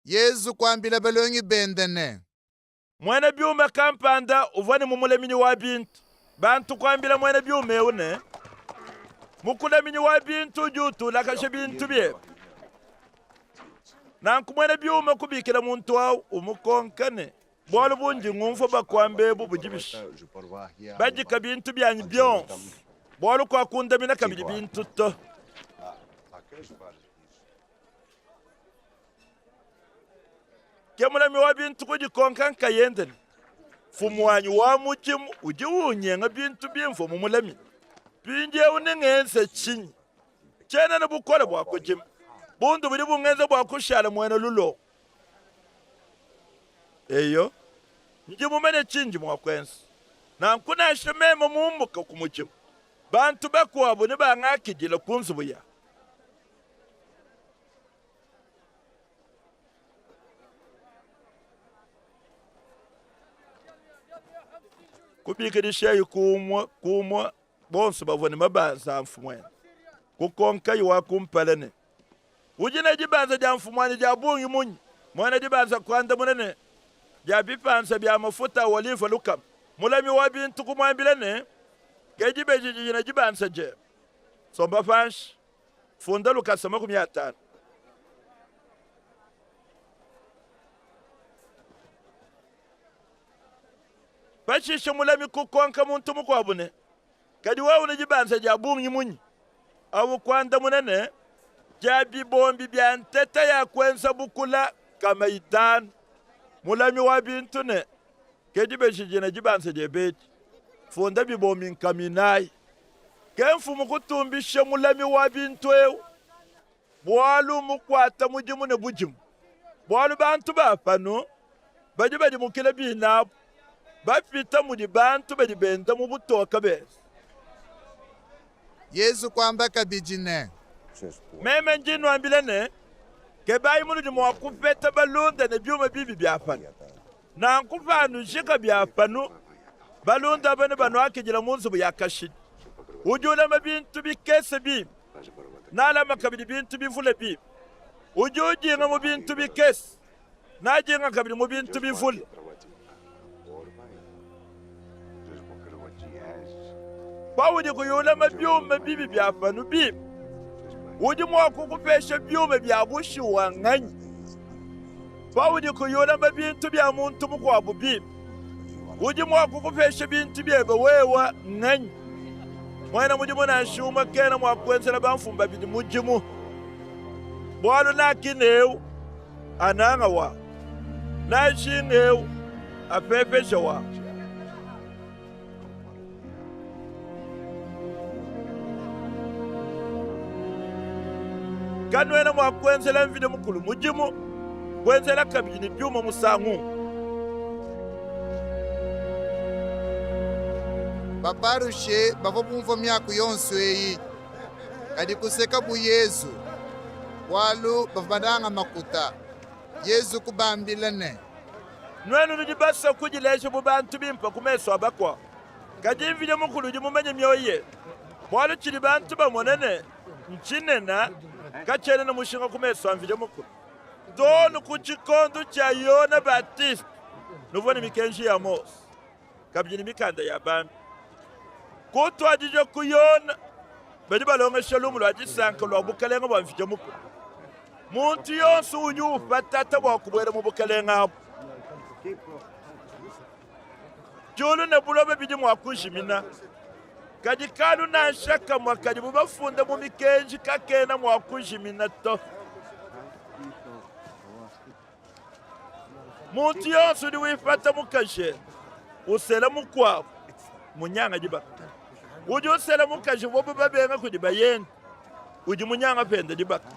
Yesu kwambila balongi bendene. Mwene byume kampanda uvani mumulemini wa bintu. Bantu kwambila mwene byume une. Mukulemini wa bintu jutu lakashe bintu bye. Nanku mwene byume kubikila muntu wao umukonkane. Bwalo bunji ngumfo bakwambe bubujibisha. Bajika bintu byanyi byonfu. Bwalo kwa kundamina kabili bintu to. Kemulami wa bintu kujikonkan kayenden. Fumu wanyu wa mujimu uji unyenga bintu byemfo mumulami. Binje unengense chinyi. Chena na bukole bwa kujimu. Bundu bili bungenze bwa kushala mwene lulo. Eyo. Njimu mene chinji mwa kwensi. Na nkuna shememo mumbuka kumujimu. Bantu bakwabu ni bangakijila kunzubuya. Kubikidisha kumwa bonsu bavoni mabanza mfumwene. Kukonka yuwa kumpalene. Ujina jibanza ja mfumwene ja bungi munyi. Mwana jibanza kwanda munene. Ja bipansa bya mafuta walifa lukam. Mulami wa bintu kumwambilene. Kejibe jijina jibansa je. Somba fanshi. Funda lukasama kumyatana. Bashishe mulami kukonka muntu mukwabune. Kadi wawu ne jibansa ja bungi munyi. Awu kwanda munene. Jabi bombi bya nteta ya kwensa bukula kama itan. Mulami wa bintu ne. Kejibe jijina jibansa je beti. Funda bibombi nkaminai. Kenfu mukutumbishe mulami wa bintu ewu. Bwalu mukwata mujimu ne bujimu. Bwalu bantu bapano. Baji mukile binabu. Bapita mudi bantu bedi benda mu butoka bezi. Yesu kwamba kabijine. Meme njinu ambilene. Kebayi munu di mwakupeta balunda ne byuma bibi byapanu. Na nkufanu njika byapanu. Balunda bane banu akijila munzu buyakashid. Ujula mabintu bikese bim. Nala makabili bintu bifule bim. Ujuji nga mubintu bikese. Naji nga kabili mubintu bifule. Bawudi kuyula mabyuma bibi byapanu bim. Uji mwakukupesha byuma byabushi wanganyi. Bawudi kuyula mabintu bya muntu mukwabu bim. Uji mwakukupesha bintu byebe wewa nganyi. Mwana mujimu na shuma kena mwakwenzela bamfumba bidi mujimu. Bwalu na kineu ananga wa. Na shingeu apepesha wa. Kanwena mwakwenzela mvide mukulu mujimu. Kwenzela kabini byuma musangu. Baparushe bavobumvo myaku yonsweyi. Kadi kuseka bu Yesu. Walu bavadanga makuta. Yesu kubambilane. Nwenu nujibasa kujileshe bubantu bimpa kumeso abakwa. Kadi mvide mukulu jimumenye myoye. Walu chili bantu bamonene. Nchinena. Kachene na mushinga kumeso amvide mukulu. Donu kuchikondo cha Yona Baptiste. Nuvoni mikenji ya Mos. Kabjini mikanda ya bambi. Kutu ajijo kuyona. Bedi balonga shalumu lo ajisanka lo abukalenga wa mvide mukulu. Muntu yonsu unyu patata wa kubwere mubukalenga habu. Julu ne bulobe bidi mwakushimina. Kadi kalu na shaka mwakadi mubafunda mumikenji kakena mwakushimina to. Muntu yonsu di wifata mukashe. Usela mukwabu. Munyanga jibaka. Uji usela mukashe wobu babenga kudiba yen. Uji munyanga pende jibaka.